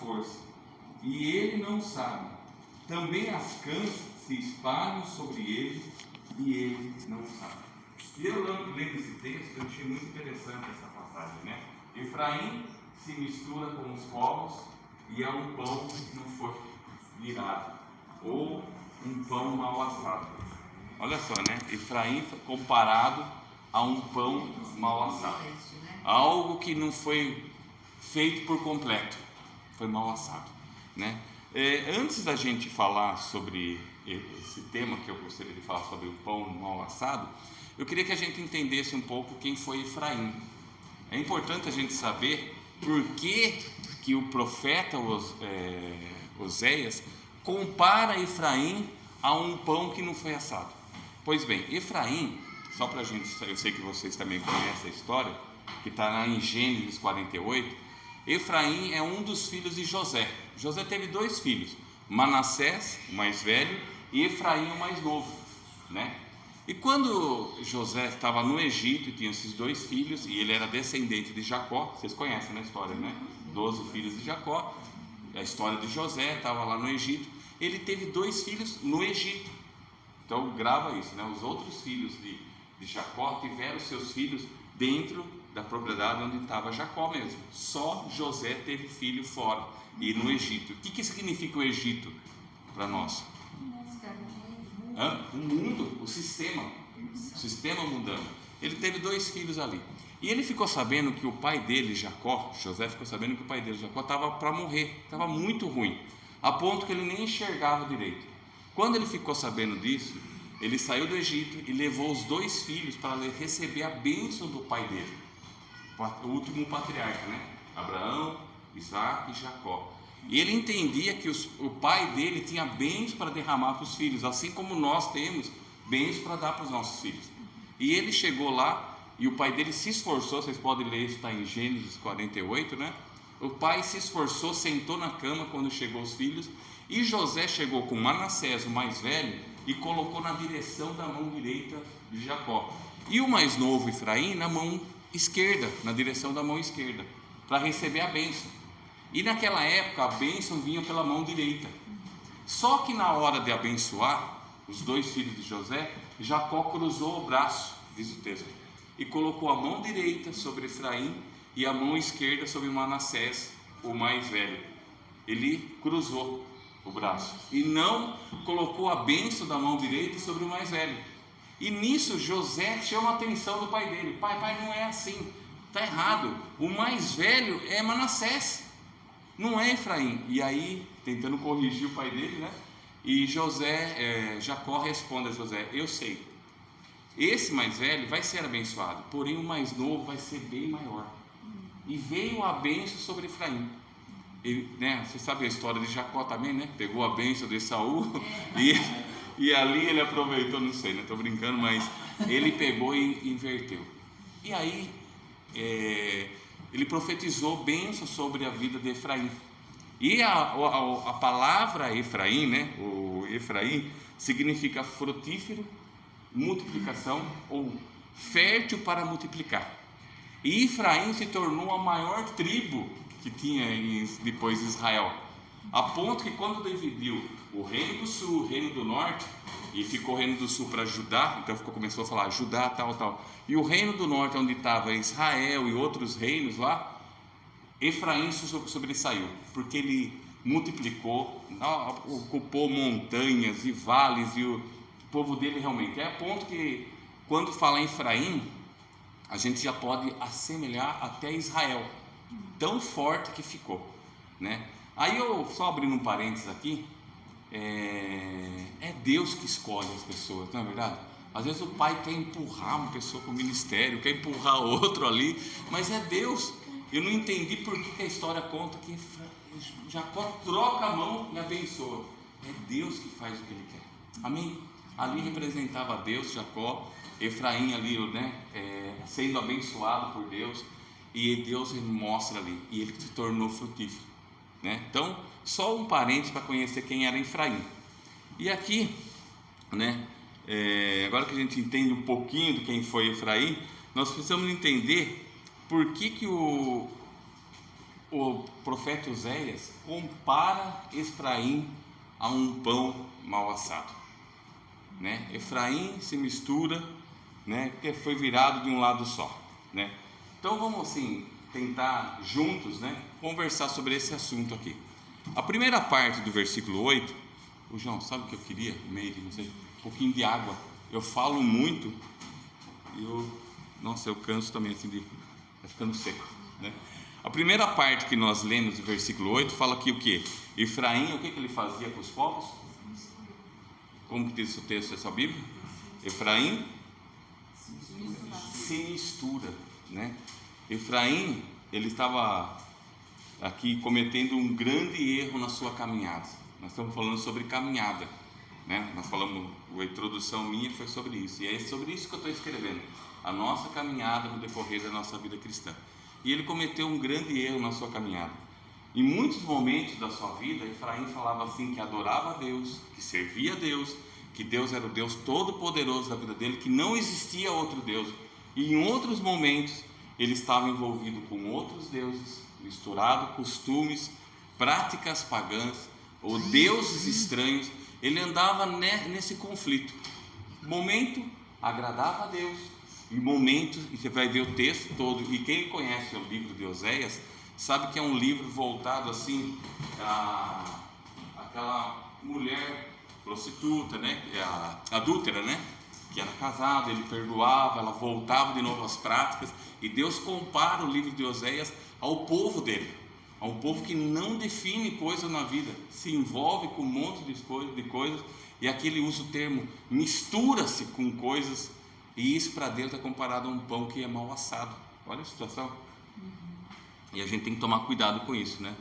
força, e ele não sabe. Também as cães se espalham sobre ele, e ele não sabe. E eu lendo esse texto, eu achei muito interessante essa passagem, né? Efraim se mistura com os povos e é um pão que não foi virado, ou um pão mal assado. Olha só, né? Efraim comparado a um pão mal assado, algo que não foi feito por completo, foi mal assado, né? Antes da gente falar sobre esse tema, que eu gostaria de falar sobre o pão mal assado, eu queria que a gente entendesse um pouco quem foi Efraim. É importante a gente saber por que o profeta Oséias compara Efraim a um pão que não foi assado. Pois bem, Efraim, só para a gente, eu sei que vocês também conhecem a história, que está lá em Gênesis 48. Efraim é um dos filhos de José. José teve dois filhos, Manassés, o mais velho, e Efraim, o mais novo, né? E quando José estava no Egito e tinha esses dois filhos, e ele era descendente de Jacó, vocês conhecem, né, a história, né? 12 filhos de Jacó, a história de José, estava lá no Egito. Ele teve dois filhos no Egito. Então grava isso, né? Os outros filhos de Jacó tiveram seus filhos dentro da propriedade onde estava Jacó mesmo. Só José teve filho fora e no Egito. O que significa o Egito para nós? O mundo, o sistema mundano. Ele teve dois filhos ali. E ele ficou sabendo que o pai dele, Jacó, José ficou sabendo que o pai dele, Jacó, estava para morrer, estava muito ruim, a ponto que ele nem enxergava direito. Quando ele ficou sabendo disso, ele saiu do Egito e levou os dois filhos para receber a bênção do pai dele, o último patriarca, né? Abraão, Isaac e Jacó. E ele entendia que o pai dele tinha bens para derramar para os filhos, assim como nós temos bens para dar para os nossos filhos. E ele chegou lá e o pai dele se esforçou, vocês podem ler isso, está em Gênesis 48, né? O pai se esforçou, sentou na cama quando chegou os filhos, e José chegou com Manassés, o mais velho, e colocou na direção da mão direita de Jacó, e o mais novo, Efraim, na mão esquerda, na direção da mão esquerda, para receber a bênção. E naquela época a bênção vinha pela mão direita. Só que na hora de abençoar os dois filhos de José, Jacó cruzou o braço, diz o texto, e colocou a mão direita sobre Efraim e a mão esquerda sobre Manassés, o mais velho. Ele cruzou o braço e não colocou a bênção da mão direita sobre o mais velho. E nisso José chama a atenção do pai dele: pai, não é assim, está errado, o mais velho é Manassés, não é Efraim. E aí, tentando corrigir o pai dele, né? E Jacó responde a José: eu sei, esse mais velho vai ser abençoado, porém o mais novo vai ser bem maior. E veio a bênção sobre Efraim. Né, você sabe a história de Jacó também, né? Pegou a bênção de Esaú e ali ele aproveitou, não sei, né? Estou brincando, mas ele pegou e inverteu. E aí ele profetizou bênção sobre a vida de Efraim. E a palavra Efraim, né? O Efraim significa frutífero, multiplicação ou fértil para multiplicar. E Efraim se tornou a maior tribo que tinha depois de Israel, a ponto que quando dividiu o reino do sul, o reino do norte, e ficou o reino do sul para Judá, então começou a falar Judá, tal, e o reino do norte, onde estava Israel e outros reinos lá, Efraim sobressaiu, porque ele multiplicou, ocupou montanhas e vales, e o povo dele realmente, a ponto que quando fala em Efraim, a gente já pode assemelhar até Israel, tão forte que ficou, né? Aí eu só abrindo um parênteses aqui, é Deus que escolhe as pessoas, não é verdade? Às vezes o pai quer empurrar uma pessoa para o ministério, quer empurrar outro ali, mas é Deus. Eu não entendi por que a história conta que Jacó troca a mão e abençoa. É Deus que faz o que ele quer, amém? Ali representava Deus, Jacó, Efraim ali, né, sendo abençoado por Deus, e Deus mostra ali, e ele se tornou frutífero, né? Então, só um parênteses para conhecer quem era Efraim. E aqui, né, agora que a gente entende um pouquinho de quem foi Efraim, nós precisamos entender por que o profeta Oséias compara Efraim a um pão mal assado, né? Efraim se mistura, né? Porque foi virado de um lado só, né? Então vamos assim tentar juntos, né, conversar sobre esse assunto aqui. A primeira parte do versículo 8, o João, sabe o que eu queria? Meire, não sei, um pouquinho de água. Eu falo muito e eu canso também assim de vai ficando seco, né? A primeira parte que nós lemos do versículo 8 fala que o que? Efraim, o que ele fazia com os povos? Como que diz o texto da sua Bíblia? Efraim se mistura, né? Efraim, ele estava aqui cometendo um grande erro na sua caminhada. Nós estamos falando sobre caminhada, né? Nós falamos, a introdução minha foi sobre isso, e é sobre isso que eu estou escrevendo, a nossa caminhada no decorrer da nossa vida cristã. E ele cometeu um grande erro na sua caminhada. Em muitos momentos da sua vida, Efraim falava assim que adorava a Deus, que servia a Deus, que Deus era o Deus todo-poderoso da vida dele, que não existia outro Deus. E em outros momentos ele estava envolvido com outros deuses, misturado costumes, práticas pagãs ou deuses estranhos. Ele andava nesse conflito. Momento agradava a Deus, e momento, e você vai ver o texto todo, e quem conhece o livro de Oséias sabe que é um livro voltado assim aquela mulher prostituta, né, a adúltera, né, que era casada, ele perdoava, ela voltava de novo às práticas, e Deus compara o livro de Oséias ao povo dele, a um povo que não define coisa na vida, se envolve com um monte de coisas, e aqui ele usa o termo mistura-se com coisas, e isso para Deus é comparado a um pão que é mal assado. Olha a situação. E a gente tem que tomar cuidado com isso, né?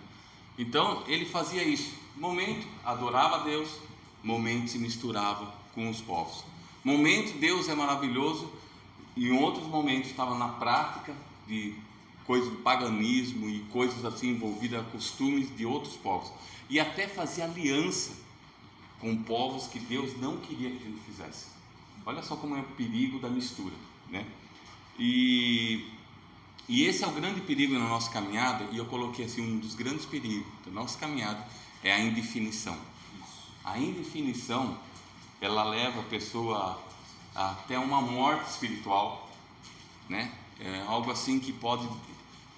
Então ele fazia isso, momento adorava a Deus, momento se misturava com os povos, momento Deus é maravilhoso, e em outros momentos estava na prática de coisas de paganismo e coisas assim envolvidas a costumes de outros povos, e até fazia aliança com povos que Deus não queria que a gente fizesse. Olha só como é o perigo da mistura, né? E esse é o grande perigo na nossa caminhada, e eu coloquei assim, um dos grandes perigos da nossa caminhada é a indefinição. A indefinição, ela leva a pessoa até uma morte espiritual, né? É algo assim que pode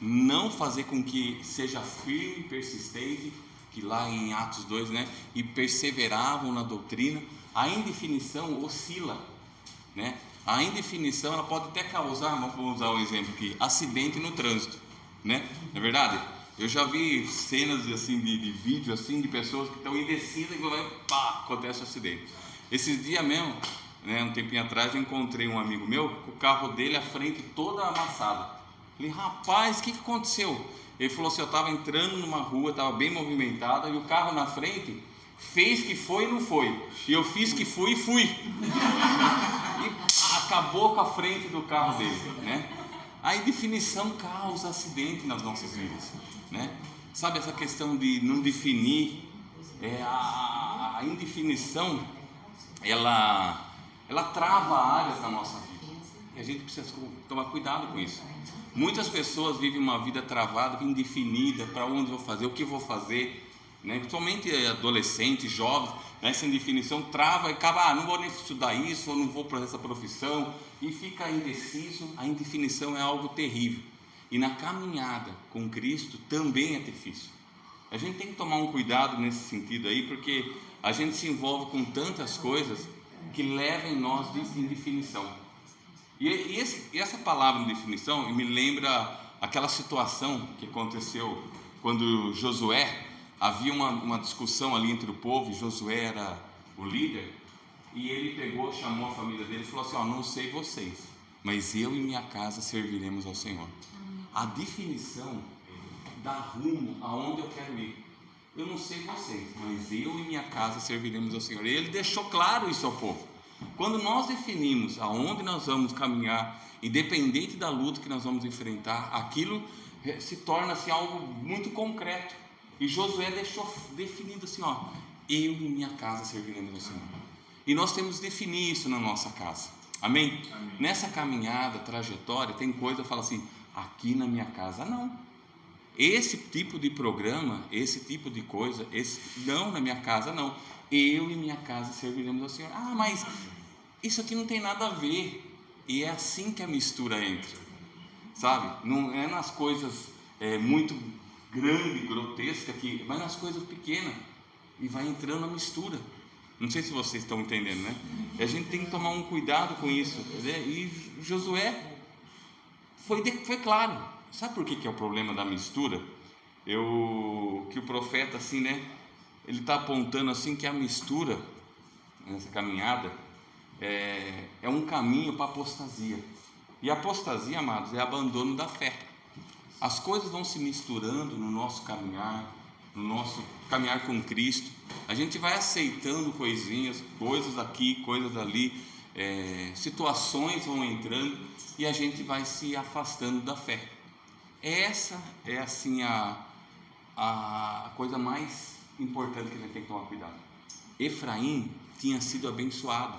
não fazer com que seja firme e persistente, que lá em Atos 2, né? E perseveravam na doutrina. A indefinição oscila, né? A indefinição, ela pode até causar, vamos usar um exemplo aqui, acidente no trânsito, né? Não é verdade? Eu já vi cenas assim de vídeo assim de pessoas que estão indecisas e pá, acontece um acidente. Esses dias mesmo, né, um tempinho atrás, eu encontrei um amigo meu com o carro dele, a frente toda amassada. Falei, rapaz, o que aconteceu? Ele falou assim, eu estava entrando numa rua, estava bem movimentada, e o carro na frente fez que foi e não foi, e eu fiz que fui e fui, e acabou com a frente do carro dele, né? A indefinição causa acidente nas nossas vidas, né? Sabe essa questão de não definir, a indefinição, ela trava áreas da nossa vida, e a gente precisa tomar cuidado com isso. Muitas pessoas vivem uma vida travada, indefinida, para onde vou fazer, o que vou fazer, né? Principalmente adolescentes, jovens, né? Essa indefinição trava e acaba, não vou nem estudar isso, ou não vou para essa profissão, e fica indeciso. A indefinição é algo terrível, e na caminhada com Cristo também é difícil. A gente tem que tomar um cuidado nesse sentido aí, porque a gente se envolve com tantas coisas que levam em nós de indefinição. E essa palavra indefinição me lembra aquela situação que aconteceu quando Josué, havia uma discussão ali entre o povo, e Josué era o líder, e ele pegou, chamou a família dele e falou assim, não sei vocês, mas eu e minha casa serviremos ao Senhor. A definição dá rumo aonde eu quero ir. Eu não sei vocês, mas eu e minha casa serviremos ao Senhor. E ele deixou claro isso ao povo. Quando nós definimos aonde nós vamos caminhar, independente da luta que nós vamos enfrentar, aquilo se torna-se algo muito concreto. E Josué deixou definido assim, eu e minha casa serviremos ao Senhor. E nós temos que definir isso na nossa casa. Amém? Nessa caminhada, trajetória, tem coisa que fala assim, aqui na minha casa não. Esse tipo de programa, esse tipo de coisa, não, na minha casa não. Eu e minha casa serviremos ao Senhor. Ah, mas isso aqui não tem nada a ver. E é assim que a mistura entra, sabe? Não é nas coisas muito grandes, grotescas, mas nas coisas pequenas. E vai entrando a mistura. Não sei se vocês estão entendendo, né? E a gente tem que tomar um cuidado com isso, né? E Josué foi claro. Sabe por que é o problema da mistura? Que o profeta, assim, né? Ele está apontando assim que a mistura nessa caminhada é um caminho para a apostasia. E a apostasia, amados, é abandono da fé. As coisas vão se misturando no nosso caminhar, no nosso caminhar com Cristo. A gente vai aceitando coisinhas, coisas aqui, coisas ali, situações vão entrando e a gente vai se afastando da fé. Essa é assim a coisa mais importante que a gente tem que tomar cuidado. Efraim tinha sido abençoado,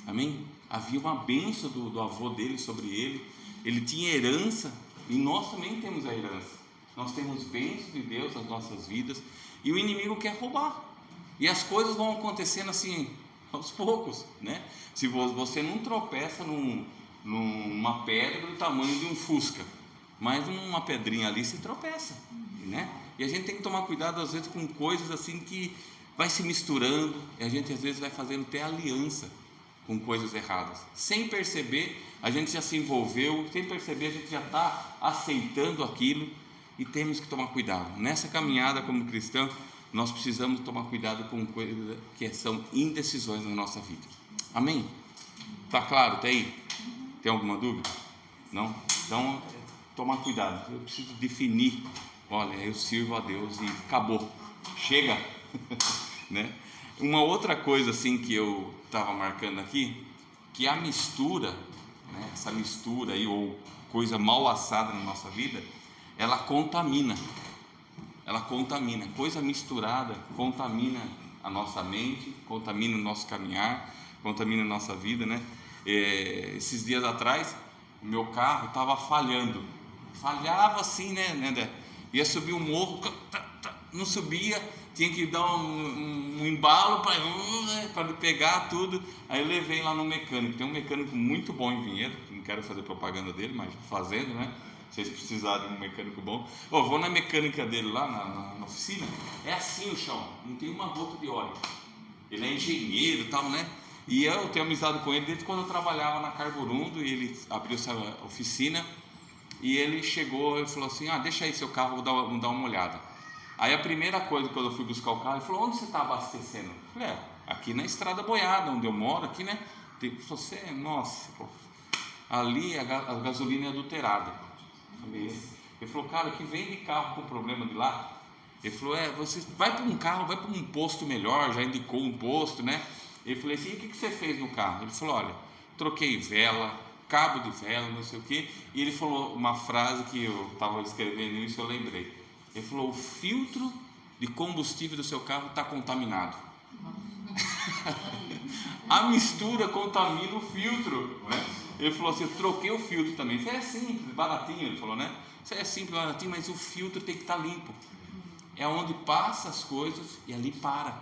amém? Havia uma bênção do avô dele sobre ele, ele tinha herança, e nós também temos a herança, nós temos bênção de Deus nas nossas vidas, e o inimigo quer roubar, e as coisas vão acontecendo assim, aos poucos, né? Se você não tropeça numa pedra do tamanho de um fusca, mas uma pedrinha ali se tropeça, né? E a gente tem que tomar cuidado às vezes com coisas assim que vai se misturando, e a gente às vezes vai fazendo até aliança com coisas erradas, sem perceber a gente já se envolveu, sem perceber a gente já está aceitando aquilo, e temos que tomar cuidado. Nessa caminhada como cristão, nós precisamos tomar cuidado com coisas que são indecisões na nossa vida, amém? Está claro até aí? Tem alguma dúvida? Não? Então, tomar cuidado, eu preciso definir, olha, eu sirvo a Deus e acabou, chega, né? Uma outra coisa assim que eu estava marcando aqui, que a mistura, né, essa mistura aí, ou coisa mal assada na nossa vida, ela contamina, coisa misturada contamina a nossa mente, contamina o nosso caminhar, contamina a nossa vida, né? Esses dias atrás, o meu carro estava falhava assim, né? Ia subir um morro, não subia, tinha que dar um embalo para pegar tudo. Aí eu levei lá no mecânico, tem um mecânico muito bom em Vinhedo, não quero fazer propaganda dele, mas fazendo, né? Se vocês precisarem de um mecânico bom, vou na mecânica dele lá na oficina, é assim o chão, não tem uma gota de óleo. Ele é engenheiro e tal, né? E eu tenho amizade com ele desde quando eu trabalhava na Carburundo, e ele abriu essa oficina, e ele chegou e falou assim: deixa aí seu carro, vou dar uma olhada. Aí a primeira coisa, quando eu fui buscar o carro, ele falou: onde você está abastecendo? Eu falei: aqui na Estrada Boiada, onde eu moro, aqui, né? Ele falou: nossa, pô, ali a gasolina é adulterada. Ele falou: cara, que vem de carro com problema de lá. Ele falou: você vai para um carro, vai para um posto melhor, já indicou um posto, né? Ele falou assim: e o que você fez no carro? Ele falou: olha, troquei vela, cabo de vela, não sei o que. E ele falou uma frase que eu estava escrevendo isso, eu lembrei. Ele falou: o filtro de combustível do seu carro está contaminado. A mistura contamina o filtro, né? Ele falou assim: eu troquei o filtro também. Isso é simples, baratinho, ele falou, né? Isso é simples, baratinho, mas o filtro tem que estar limpo. É onde passa as coisas e ali para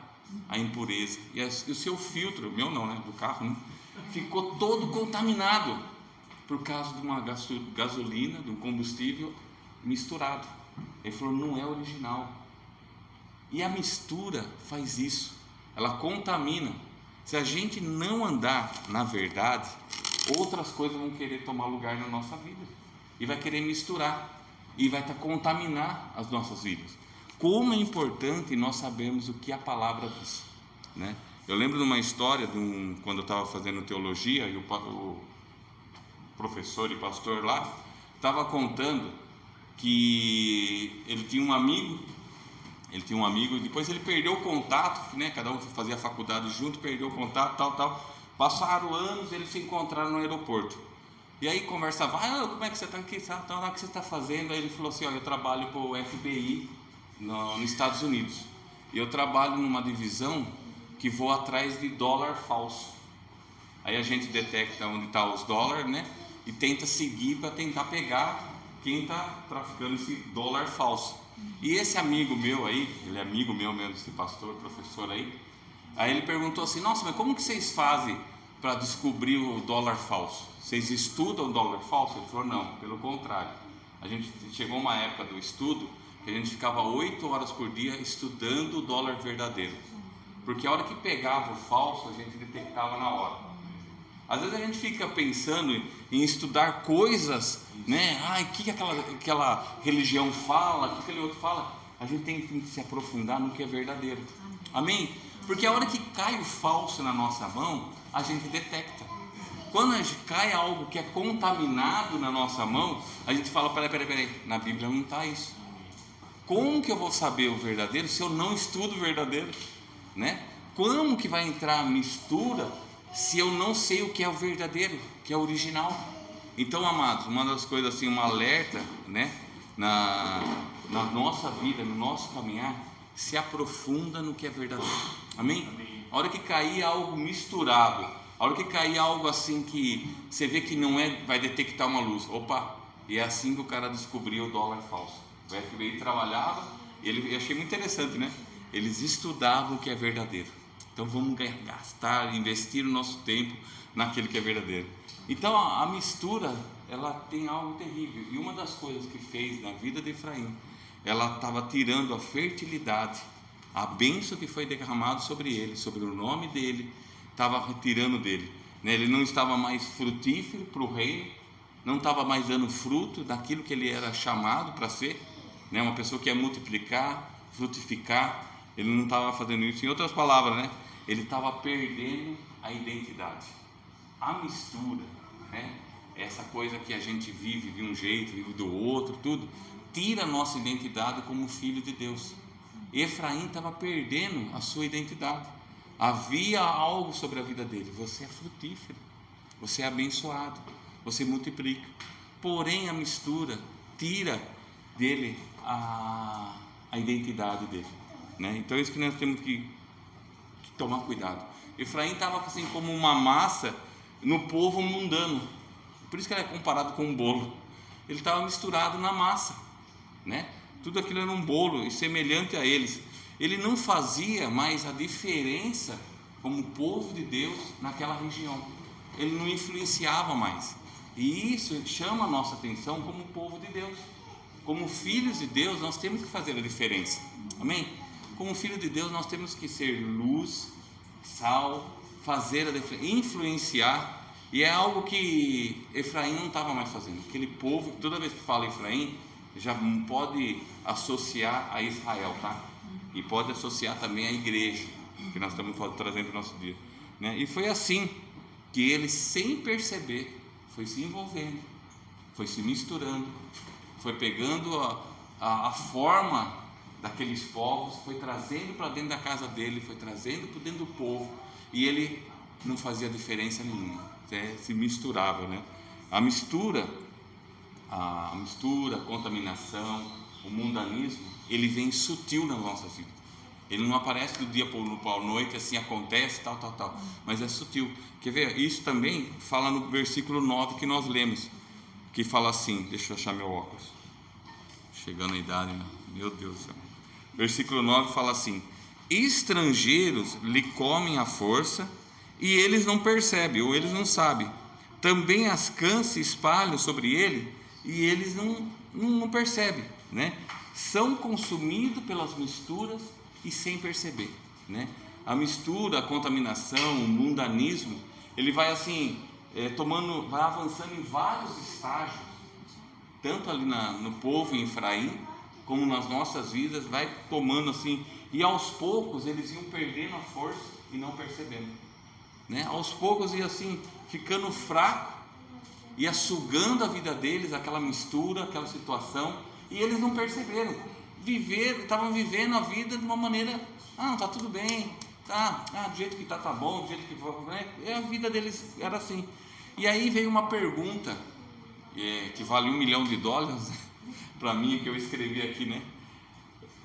a impureza. E o seu filtro, meu não, né? Do carro, né? Ficou todo contaminado por causa de uma gasolina, de um combustível misturado. Ele falou: não é original. E a mistura faz isso, ela contamina. Se a gente não andar na verdade, outras coisas vão querer tomar lugar na nossa vida e vai querer misturar e vai contaminar as nossas vidas. Como é importante nós sabermos o que a palavra diz, né? Eu lembro de uma história quando eu estava fazendo teologia, e o professor e pastor lá estava contando que ele tinha um amigo, e depois ele perdeu o contato, né? Cada um fazia a faculdade junto, perdeu o contato, tal. Passaram anos, eles se encontraram no aeroporto. E aí conversava: como é que você está aqui? O que você está fazendo? Aí ele falou assim: olha, eu trabalho para o FBI nos Estados Unidos. E eu trabalho numa divisão que voa atrás de dólar falso. Aí a gente detecta onde está os dólares, né? E tenta seguir para tentar pegar quem está traficando esse dólar falso. E esse amigo meu aí, ele é amigo meu mesmo, esse pastor, professor aí ele perguntou assim: nossa, mas como que vocês fazem para descobrir o dólar falso? Vocês estudam o dólar falso? Ele falou: não, pelo contrário. A gente chegou uma época do estudo que a gente ficava 8 horas por dia estudando o dólar verdadeiro, porque a hora que pegava o falso a gente detectava na hora. Às vezes a gente fica pensando em estudar coisas, né? Ai, o que aquela religião fala, o que aquele outro fala. A gente tem que se aprofundar no que é verdadeiro. Amém? Porque a hora que cai o falso na nossa mão, a gente detecta. Quando cai algo que é contaminado na nossa mão, a gente fala: peraí, na Bíblia não está isso. Como que eu vou saber o verdadeiro se eu não estudo o verdadeiro, né? Como que vai entrar a mistura se eu não sei o que é o verdadeiro, que é o original? Então, amados, uma das coisas assim, um alerta, né, na nossa vida, no nosso caminhar, se aprofunda no que é verdadeiro. Amém? A hora que cair algo misturado, a hora que cair algo assim que você vê que não é, vai detectar uma luz. Opa, e é assim que o cara descobriu o dólar falso. O FBI trabalhava, eu achei muito interessante, né? Eles estudavam o que é verdadeiro. Então vamos gastar, investir o nosso tempo naquilo que é verdadeiro. Então a mistura, ela tem algo terrível. E uma das coisas que fez na vida de Efraim, ela estava tirando a fertilidade, a bênção que foi derramado sobre ele, sobre o nome dele, estava retirando dele, né? Ele não estava mais frutífero para o reino, não estava mais dando fruto daquilo que ele era chamado para ser, né? Uma pessoa que ia multiplicar, frutificar. Ele não estava fazendo isso. Em outras palavras, né? Ele estava perdendo a identidade. A mistura, né? Essa coisa que a gente vive de um jeito, vive do outro, tudo, tira a nossa identidade como filho de Deus. Efraim estava perdendo a sua identidade. Havia algo sobre a vida dele: você é frutífero, você é abençoado, você multiplica. Porém, a mistura tira dele a identidade dele, né? Então é isso que nós temos que tomar cuidado. Efraim estava assim como uma massa no povo mundano, por isso que ele é comparado com um bolo. Ele estava misturado na massa, né? Tudo aquilo era um bolo e semelhante a eles. Ele não fazia mais a diferença como povo de Deus naquela região. Ele não influenciava mais. E isso chama a nossa atenção como povo de Deus. Como filhos de Deus, nós temos que fazer a diferença. Amém? Como filho de Deus, nós temos que ser luz, sal, fazer a diferença, influenciar. E é algo que Efraim não estava mais fazendo. Aquele povo, toda vez que fala Efraim, já pode associar a Israel, tá? E pode associar também à igreja, que nós estamos trazendo para o nosso dia, né? E foi assim que ele, sem perceber, foi se envolvendo, foi se misturando, foi pegando a forma daqueles povos, foi trazendo para dentro da casa dele, foi trazendo para dentro do povo, e ele não fazia diferença nenhuma, se misturava, né? A mistura, a contaminação, o mundanismo, ele vem sutil nas nossas vidas. Ele não aparece do dia para a noite, assim acontece, tal, mas é sutil. Quer ver? Isso também fala no versículo 9 que nós lemos, que fala assim, deixa eu achar meu óculos, chegando a idade, meu Deus do céu. Versículo 9 fala assim: estrangeiros lhe comem a força, e eles não percebem, ou eles não sabem. Também as cãs se espalham sobre ele, e eles não percebem, né? São consumidos pelas misturas e sem perceber, né? A mistura, a contaminação, o mundanismo, ele vai assim, vai avançando em vários estágios, tanto ali no povo em Efraim, como nas nossas vidas, vai tomando assim, e aos poucos eles iam perdendo a força e não percebendo, né? Aos poucos ia assim, ficando fraco, ia sugando a vida deles, aquela mistura, aquela situação, e eles não perceberam, estavam vivendo a vida de uma maneira, tá tudo bem, do jeito que tá bom, do jeito que for, né? A vida deles era assim. E aí veio uma pergunta, que vale $1 milhão para mim, que eu escrevi aqui, né?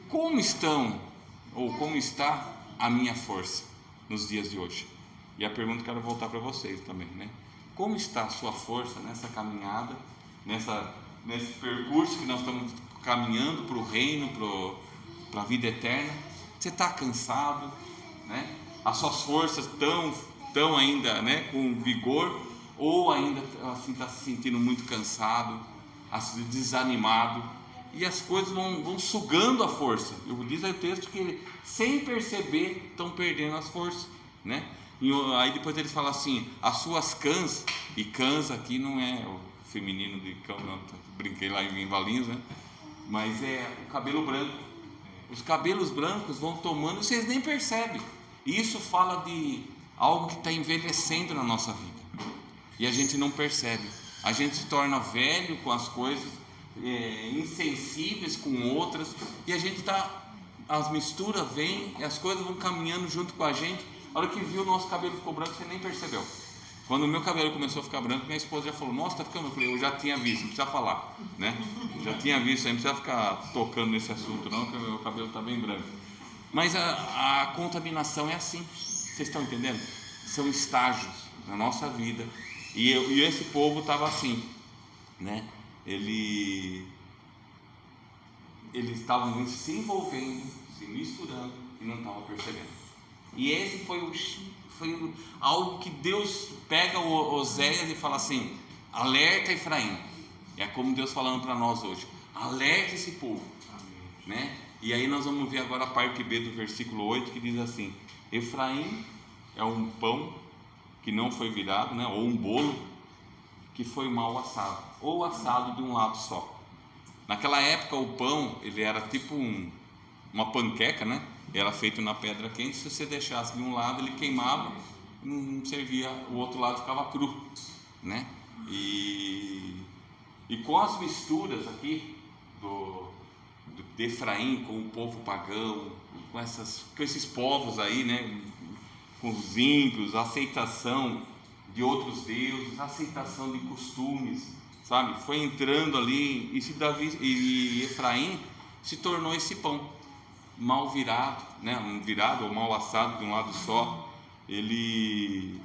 Como está a minha força nos dias de hoje? E a pergunta que eu quero voltar para vocês também, né? Como está a sua força nessa caminhada, nessa nesse percurso que nós estamos caminhando para o reino, para a vida eterna. Você está cansado, né? As suas forças estão ainda, né, com vigor, ou ainda assim está se sentindo muito cansado, desanimado, e as coisas vão sugando a força. Diz aí o texto que sem perceber estão perdendo as forças, né? E aí depois ele fala assim, as suas cãs, e cãs aqui não é o feminino de cão, não, brinquei lá em Valinhos, né? Mas é o cabelo branco. Os cabelos brancos vão tomando, vocês nem percebem. Isso fala de algo que está envelhecendo na nossa vida, e a gente não percebe. A gente se torna velho com as coisas, insensíveis com outras, e a gente as misturas vêm e as coisas vão caminhando junto com a gente. A hora que viu, o nosso cabelo ficou branco, você nem percebeu. Quando o meu cabelo começou a ficar branco, minha esposa já falou, nossa, está ficando. Eu falei, eu já tinha visto, não precisa falar, né? Já tinha visto, não precisa ficar tocando nesse assunto não, que o meu cabelo está bem branco. Mas a contaminação é assim, vocês estão entendendo? São estágios na nossa vida, e esse povo estava assim, né? Eles estavam se envolvendo, se misturando, e não estavam percebendo. E esse foi algo que Deus pega o Oséias e fala assim, alerta Efraim. É como Deus falando para nós hoje, alerta esse povo, né? E aí nós vamos ver agora a parte B do versículo 8, que diz assim, Efraim é um pão que não foi virado, né? Ou um bolo que foi mal assado, ou assado de um lado só. Naquela época o pão, ele era tipo uma panqueca, né? Era feito na pedra quente, se você deixasse de um lado ele queimava, não servia, o outro lado ficava cru, né? E com as misturas aqui de Efraim com o povo pagão, com esses povos aí, né? Com os ímpios, a aceitação de outros deuses, a aceitação de costumes, sabe? Foi entrando ali, e Efraim se tornou esse pão mal virado, né? Um virado ou mal assado de um lado só. Ele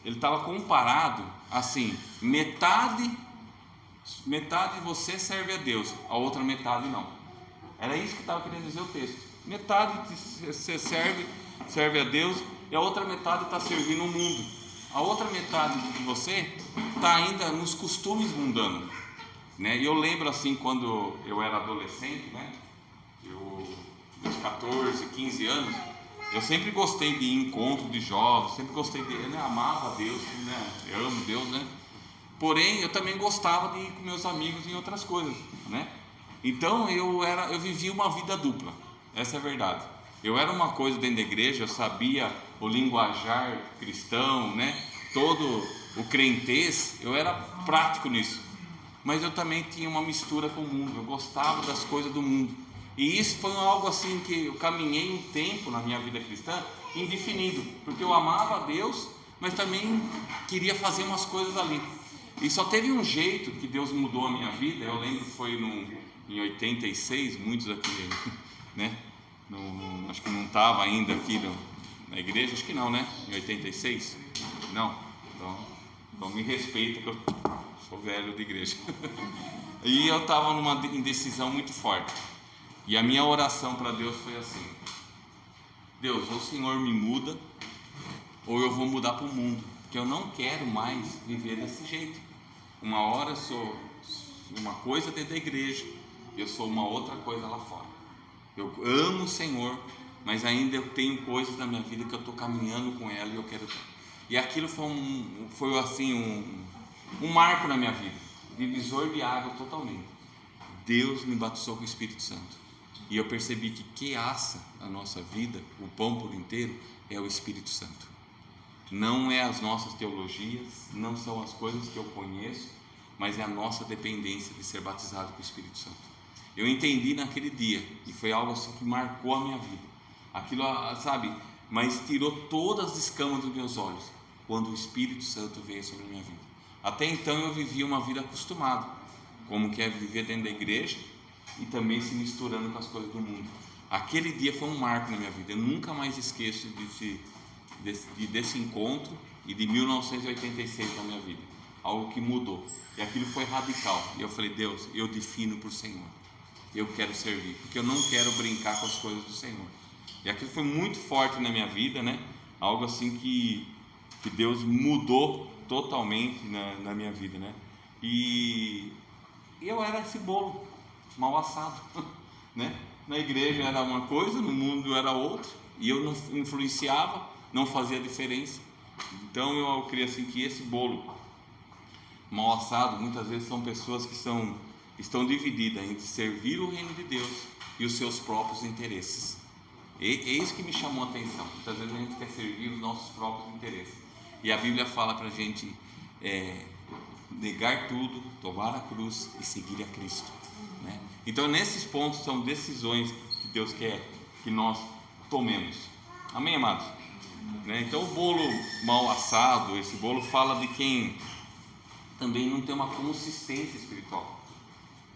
estava comparado assim, metade de você serve a Deus, a outra metade não. Era isso que estava querendo dizer o texto. Metade você serve a Deus, e a outra metade está servindo o mundo. A outra metade de você está ainda nos costumes mundanos, né? E eu lembro assim, quando eu era adolescente, né? Dos 14, 15 anos, eu sempre gostei de encontro de jovens, sempre gostei de, né? Amava Deus, né? Eu amo Deus, né? Porém, eu também gostava de ir com meus amigos em outras coisas, né? Então eu vivia uma vida dupla, essa é a verdade. Eu era uma coisa dentro da igreja, eu sabia o linguajar cristão, né? Todo o crentez, eu era prático nisso. Mas eu também tinha uma mistura com o mundo, eu gostava das coisas do mundo. E isso foi algo assim que eu caminhei um tempo na minha vida cristã indefinido, porque eu amava a Deus, mas também queria fazer umas coisas ali. E só teve um jeito que Deus mudou a minha vida. Eu lembro que foi em 86, muitos aqui, né? Acho que não estava ainda aqui na igreja, acho que não, né? Em 86? Não, então me respeita que eu sou velho de igreja. E eu estava numa indecisão muito forte. E a minha oração para Deus foi assim: Deus, ou o Senhor me muda, ou eu vou mudar para o mundo, porque eu não quero mais viver desse jeito. Uma hora eu sou uma coisa dentro da igreja, eu sou uma outra coisa lá fora. Eu amo o Senhor, mas ainda eu tenho coisas na minha vida que eu estou caminhando com ela e eu quero. E aquilo foi assim um marco na minha vida, divisor de água totalmente. Deus me batizou com o Espírito Santo, e eu percebi que assa a nossa vida, o pão por inteiro, é o Espírito Santo. Não é as nossas teologias, não são as coisas que eu conheço, mas é a nossa dependência de ser batizado com o Espírito Santo. Eu entendi naquele dia, e foi algo assim que marcou a minha vida. Aquilo, sabe, mas tirou todas as escamas dos meus olhos quando o Espírito Santo veio sobre a minha vida. Até então eu vivia uma vida acostumada, como que é viver dentro da igreja e também se misturando com as coisas do mundo. Aquele dia foi um marco na minha vida. Eu nunca mais esqueço desse encontro e de 1986 na minha vida. algo que mudou. E aquilo foi radical. E eu falei: Deus, eu defino por Senhor. Eu quero servir, porque eu não quero brincar com as coisas do Senhor. E aquilo foi muito forte na minha vida, né? Algo assim que Deus mudou totalmente na minha vida, né? E eu era esse bolo mal assado, né? Na igreja era uma coisa, no mundo era outra, e eu não influenciava, não fazia diferença. Então eu creio assim que esse bolo mal assado, muitas vezes são pessoas que estão divididas entre servir o reino de Deus e os seus próprios interesses. É isso que me chamou a atenção. Muitas vezes a gente quer servir os nossos próprios interesses, e a Bíblia fala para a gente negar tudo, tomar a cruz e seguir a Cristo, né? Então nesses pontos são decisões que Deus quer que nós tomemos. Amém, amados? Né? Então o bolo mal assado, esse bolo fala de quem também não tem uma consistência espiritual.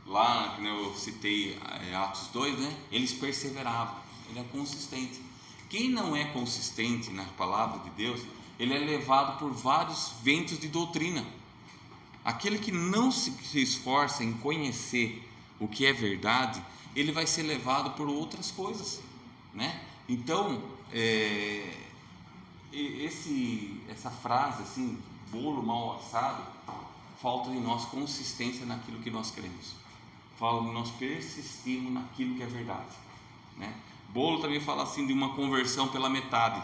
Lá, como eu citei Atos 2, né? Eles perseveravam, ele é consistente. Quem não é consistente na palavra de Deus, ele é levado por vários ventos de doutrina. Aquele que não se esforça em conhecer o que é verdade, ele vai ser levado por outras coisas, né? Então, essa frase assim, bolo mal assado, falta em nós consistência naquilo que nós cremos. Fala de nós persistirmos naquilo que é verdade, né? Bolo também fala assim de uma conversão pela metade.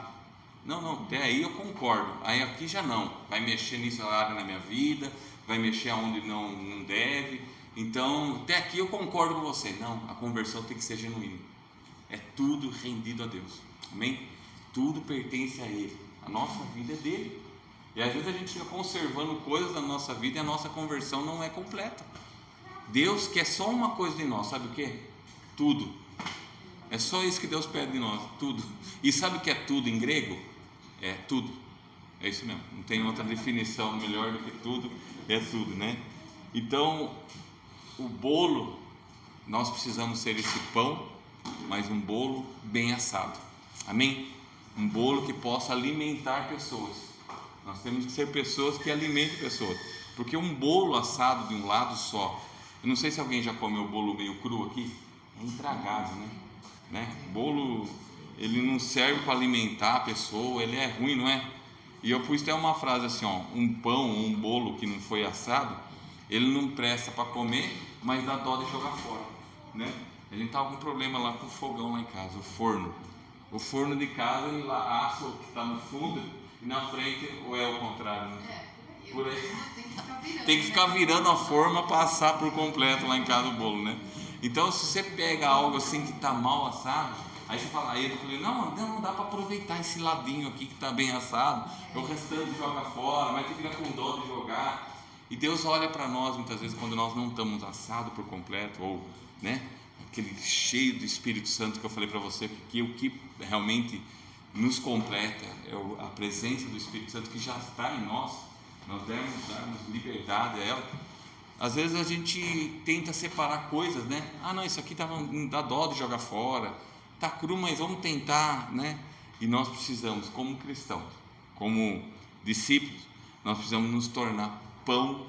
Não, até aí eu concordo, aí aqui já não, vai mexer nisso área na minha vida, vai mexer aonde não deve, então até aqui eu concordo com você. Não, a conversão tem que ser genuína, é tudo rendido a Deus, amém? Tudo pertence a Ele, a nossa vida é dele, e às vezes a gente fica conservando coisas da nossa vida e a nossa conversão não é completa. Deus quer só uma coisa de nós, sabe o que? Tudo. É só isso que Deus pede de nós, tudo. E sabe o que é tudo em grego? É tudo, é isso mesmo, não tem outra definição melhor do que tudo, é tudo, né? Então, o bolo, nós precisamos ser esse pão, mas um bolo bem assado, amém? Um bolo que possa alimentar pessoas. Nós temos que ser pessoas que alimentem pessoas, porque um bolo assado de um lado só, eu não sei se alguém já comeu bolo meio cru aqui, é intragável, né? Bolo, ele não serve para alimentar a pessoa, ele é ruim, não é? E eu pus até uma frase assim, ó: um pão ou um bolo que não foi assado, ele não presta para comer, mas dá dó de jogar fora, né? A gente estava com um problema lá com o fogão lá em casa, o forno de casa, ele lá assa o que está no fundo e na frente, ou é o contrário, né? Por aí tem que ficar virando a forma para assar por completo lá em casa o bolo, né? Então se você pega algo assim que está mal assado, aí você fala, aí eu falei, não dá para aproveitar esse ladinho aqui que está bem assado, o restante joga fora, mas você fica com dó de jogar. E Deus olha para nós muitas vezes quando nós não estamos assados por completo, ou, né, aquele cheio do Espírito Santo que eu falei para você, que o que realmente nos completa é a presença do Espírito Santo que já está em nós. Nós devemos darmos liberdade a ela. Às vezes a gente tenta separar coisas, né? Não, isso aqui não dá dó de jogar fora, tá cru, mas vamos tentar, né? E nós precisamos, como cristãos, como discípulos, nós precisamos nos tornar pão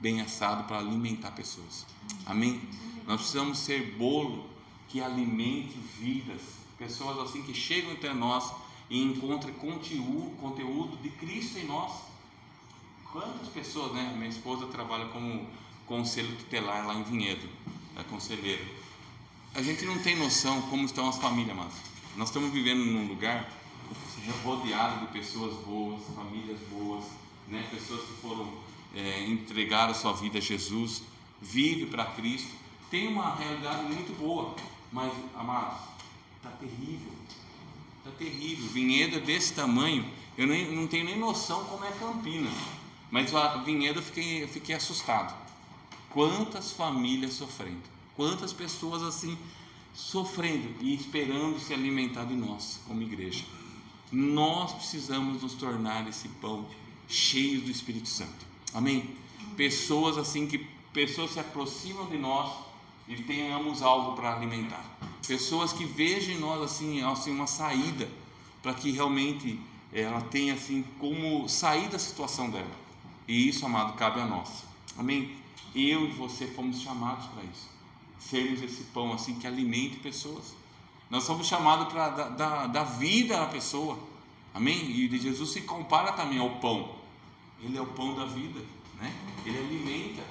bem assado para alimentar pessoas, amém? Nós precisamos ser bolo que alimente vidas, pessoas assim que chegam até nós e encontram conteúdo de Cristo em nós. Quantas pessoas, né? Minha esposa trabalha como conselho tutelar lá em Vinhedo, é conselheira. A gente não tem noção como estão as famílias, mas nós estamos vivendo num lugar rodeado de pessoas boas, famílias boas, né? Pessoas que foram entregaram sua vida a Jesus, vive para Cristo, tem uma realidade muito boa, mas, amados, está terrível. Está terrível. Vinhedo é desse tamanho, eu não tenho nem noção como é Campinas, mas a Vinhedo eu fiquei assustado. Quantas famílias sofrendo, quantas pessoas assim sofrendo e esperando se alimentar de nós como igreja. Nós precisamos nos tornar esse pão cheio do Espírito Santo, amém? Pessoas assim, que pessoas se aproximam de nós e tenhamos algo para alimentar, pessoas que vejam em nós assim uma saída, para que realmente ela tenha assim como sair da situação dela. E isso, amado, cabe a nós. Amém? Eu e você fomos chamados para isso. Sermos esse pão assim que alimente pessoas. Nós somos chamados para dar vida à pessoa. Amém? E Jesus se compara também ao pão. Ele é o pão da vida, né? Ele alimenta.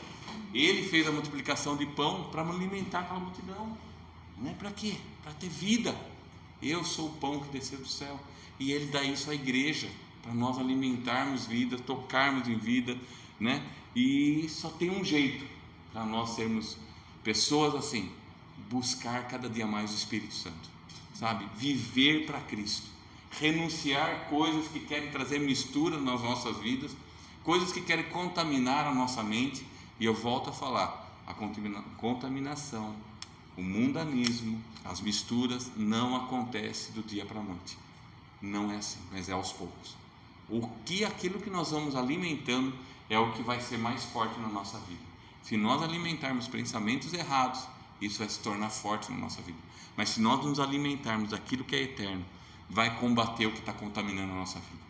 Ele fez a multiplicação de pão para alimentar aquela multidão. Né? Para quê? Para ter vida. Eu sou o pão que desceu do céu. E Ele dá isso à igreja, para nós alimentarmos vida, tocarmos em vida, né? E só tem um jeito para nós sermos pessoas assim: buscar cada dia mais o Espírito Santo, sabe? Viver para Cristo, renunciar coisas que querem trazer mistura nas nossas vidas, coisas que querem contaminar a nossa mente. E eu volto a falar: a contaminação, o mundanismo, as misturas não acontece do dia para a noite. Não é assim, mas é aos poucos. Aquilo que nós vamos alimentando é o que vai ser mais forte na nossa vida. Se nós alimentarmos pensamentos errados, isso vai se tornar forte na nossa vida. Mas se nós nos alimentarmos daquilo que é eterno, vai combater o que está contaminando a nossa vida.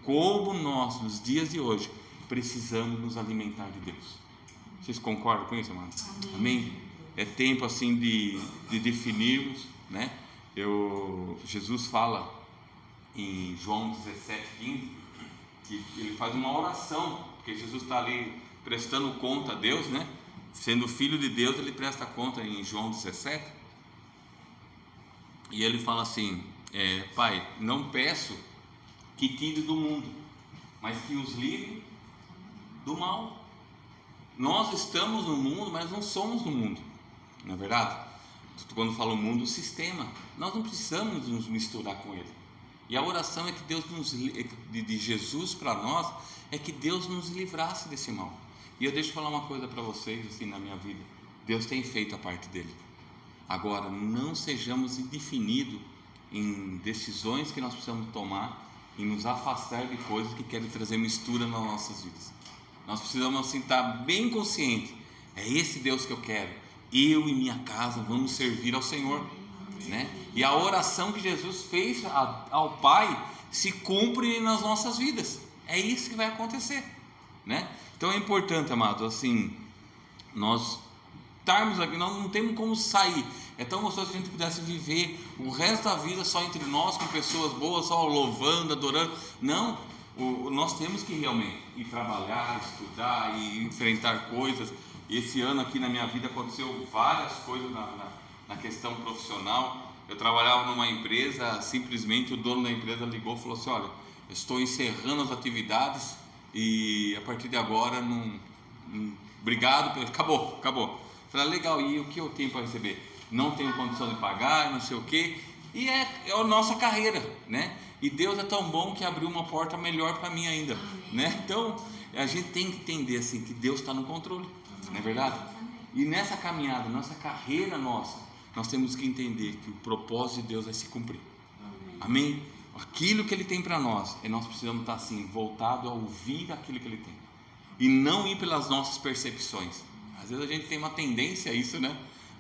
Como nós, nos dias de hoje, precisamos nos alimentar de Deus. Vocês concordam com isso, amados? Amém? É tempo assim de definirmos, né? Jesus fala em João 17:15 que ele faz uma oração, porque Jesus está ali prestando conta a Deus, né? Sendo filho de Deus, ele presta conta em João 17, e ele fala assim: Pai, não peço que tire do mundo, mas que os livre do mal. Nós estamos no mundo, mas não somos do mundo, não é verdade? Quando falo mundo, o sistema, nós não precisamos nos misturar com ele. E a oração é que Deus de Jesus para nós, é que Deus nos livrasse desse mal. E eu deixo falar uma coisa para vocês, assim, na minha vida: Deus tem feito a parte dele. Agora, não sejamos indefinidos em decisões que nós precisamos tomar, em nos afastar de coisas que querem trazer mistura nas nossas vidas. Nós precisamos assim estar bem conscientes: é esse Deus que eu quero. Eu e minha casa vamos servir ao Senhor, né? E a oração que Jesus fez ao Pai se cumpre nas nossas vidas. É isso que vai acontecer, né? Então é importante, amado, assim, nós estarmos aqui. Nós não temos como sair. É tão gostoso que a gente pudesse viver o resto da vida só entre nós, com pessoas boas, só louvando, adorando. Não, nós temos que realmente ir trabalhar, estudar e enfrentar coisas. Esse ano aqui na minha vida aconteceu várias coisas na questão profissional. Eu trabalhava numa empresa, simplesmente o dono da empresa ligou e falou assim: olha, eu estou encerrando as atividades e a partir de agora obrigado, acabou. Falei: legal, e o que eu tenho para receber? Não tenho condição de pagar, não sei o que. E é a nossa carreira, né? E Deus é tão bom que abriu uma porta melhor para mim ainda, né? Então a gente tem que entender assim que Deus está no controle, não é verdade? E nessa caminhada, nossa carreira nossa, nós temos que entender que o propósito de Deus vai se cumprir. Amém? Aquilo que Ele tem para nós, nós precisamos estar assim, voltado a ouvir aquilo que Ele tem, e não ir pelas nossas percepções. Às vezes a gente tem uma tendência a isso, né?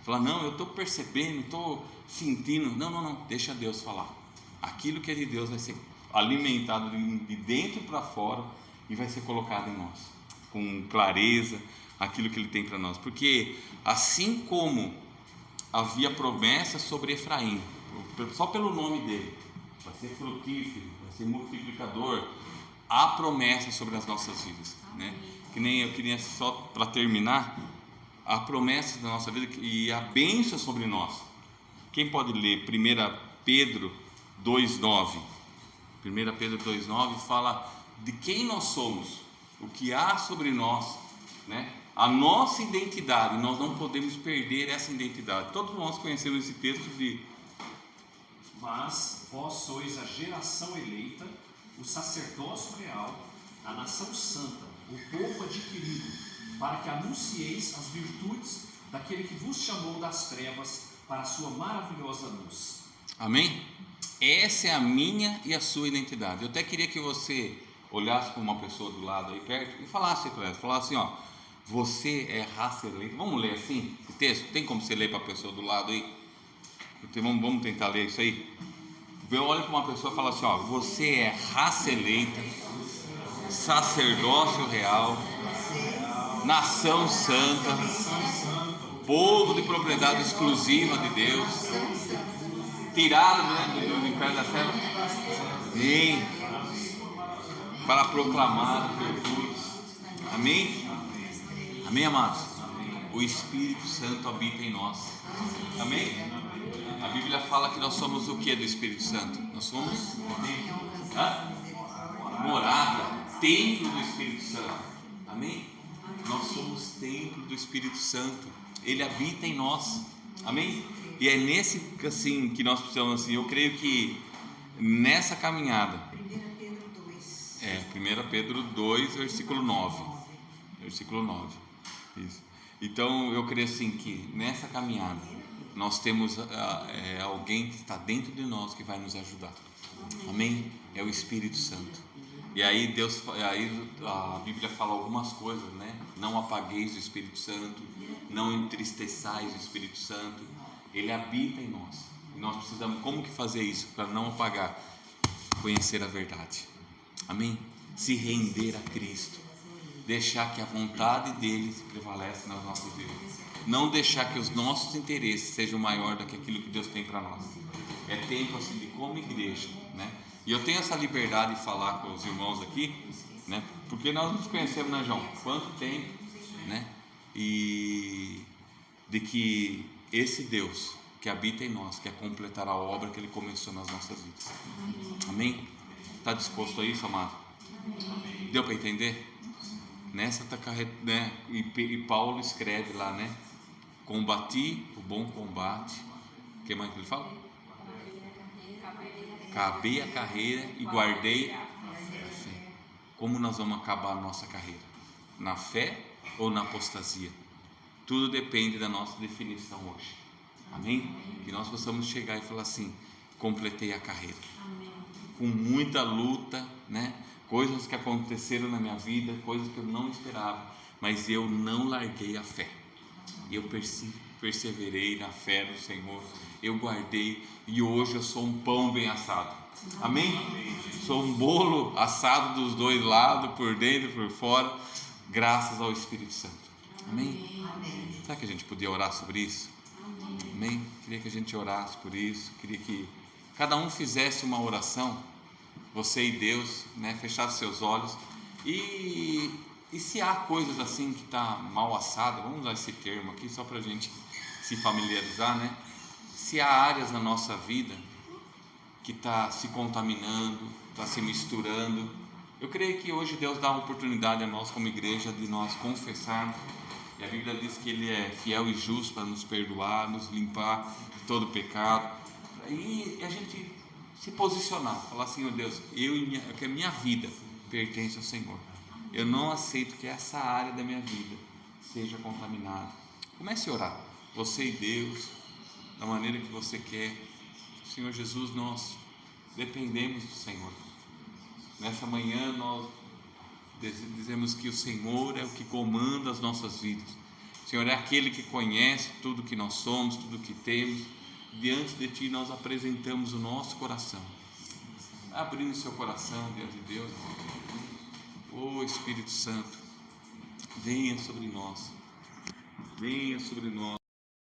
Falar: não, eu estou percebendo, estou sentindo. Não, deixa Deus falar. Aquilo que é de Deus vai ser alimentado de dentro para fora e vai ser colocado em nós, com clareza, aquilo que Ele tem para nós. Porque assim como havia promessa sobre Efraim, só pelo nome dele, vai ser frutífero, vai ser multiplicador, há promessa sobre as nossas vidas, né? Que nem eu queria, só para terminar, a promessa da nossa vida e a bênção sobre nós. Quem pode ler 1 Pedro 2,9? 1 Pedro 2,9 fala de quem nós somos, o que há sobre nós, né? A nossa identidade. Nós não podemos perder essa identidade. Todos nós conhecemos esse texto de: mas vós sois a geração eleita, o sacerdócio real, a nação santa, o povo adquirido, para que anuncieis as virtudes daquele que vos chamou das trevas para a sua maravilhosa luz. Amém? Essa é a minha e a sua identidade. Eu até queria que você olhasse para uma pessoa do lado aí perto e falasse para ela, falasse assim: ó, você é raça eleita. Vamos ler assim esse texto? Tem como você ler para a pessoa do lado aí? Então, vamos tentar ler isso aí. Eu olho para uma pessoa e falo assim: ó, você é raça eleita, sacerdócio real, nação santa, povo de propriedade exclusiva de Deus, tirado, né, do império da terra, amém, para proclamar as virtudes, amém, amém, amados. O Espírito Santo habita em nós, amém. A Bíblia fala que nós somos o que do Espírito Santo? Nós somos morada, templo do Espírito Santo, amém. Nós somos templo do Espírito Santo, Ele habita em nós, amém. E é nesse assim que nós precisamos, assim, eu creio que nessa caminhada, 1 Pedro 2, versículo 9, isso. Então eu creio assim que nessa caminhada nós temos alguém que está dentro de nós que vai nos ajudar, amém. É o Espírito Santo. E aí a Bíblia fala algumas coisas, né? Não apagueis o Espírito Santo, não entristeçais o Espírito Santo. Ele habita em nós. E nós precisamos, como que fazer isso para não apagar? Conhecer a verdade, amém. Se render a Cristo, deixar que a vontade dele prevalece nas nossas vidas, não deixar que os nossos interesses sejam maior do que aquilo que Deus tem para nós. É tempo assim de, como igreja, né? E eu tenho essa liberdade de falar com os irmãos aqui, né? Porque nós nos conhecemos, né, João? Quanto tempo, né? E de que esse Deus que habita em nós quer completar a obra que Ele começou nas nossas vidas, amém? Está disposto a isso, amado? Deu para entender? Nessa carreira, né? E Paulo escreve lá, né? Combati o bom combate. O que mais que ele fala? Acabei a carreira e guardei a fé. Como nós vamos acabar a nossa carreira? Na fé ou na apostasia? Tudo depende da nossa definição hoje, amém? Que nós possamos chegar e falar assim: completei a carreira, com muita luta, né? Coisas que aconteceram na minha vida, coisas que eu não esperava, mas eu não larguei a fé, eu perseverei na fé do Senhor, eu guardei, e hoje eu sou um pão bem assado, amém? Sou um bolo assado dos dois lados, por dentro e por fora, graças ao Espírito Santo, amém? Será que a gente podia orar sobre isso? Amém? Queria que a gente orasse por isso, queria que cada um fizesse uma oração, você e Deus, né? Fechasse seus olhos e se há coisas assim que está mal assada, vamos usar esse termo aqui só para a gente se familiarizar, né? Se há áreas na nossa vida que está se contaminando, está se misturando, eu creio que hoje Deus dá uma oportunidade a nós como igreja de nós confessarmos, e a Bíblia diz que Ele é fiel e justo para nos perdoar, nos limpar de todo pecado, e a gente se posicionar, falar: Senhor Deus, que a minha vida pertence ao Senhor, eu não aceito que essa área da minha vida seja contaminada. Comece a orar, você e Deus, da maneira que você quer. Senhor Jesus, nós dependemos do Senhor. Nessa manhã nós dizemos que o Senhor é o que comanda as nossas vidas. O Senhor é aquele que conhece tudo que nós somos, tudo que temos. Diante de Ti nós apresentamos o nosso coração, abrindo seu coração diante de Deus. Oh Espírito Santo, venha sobre nós, venha sobre nós.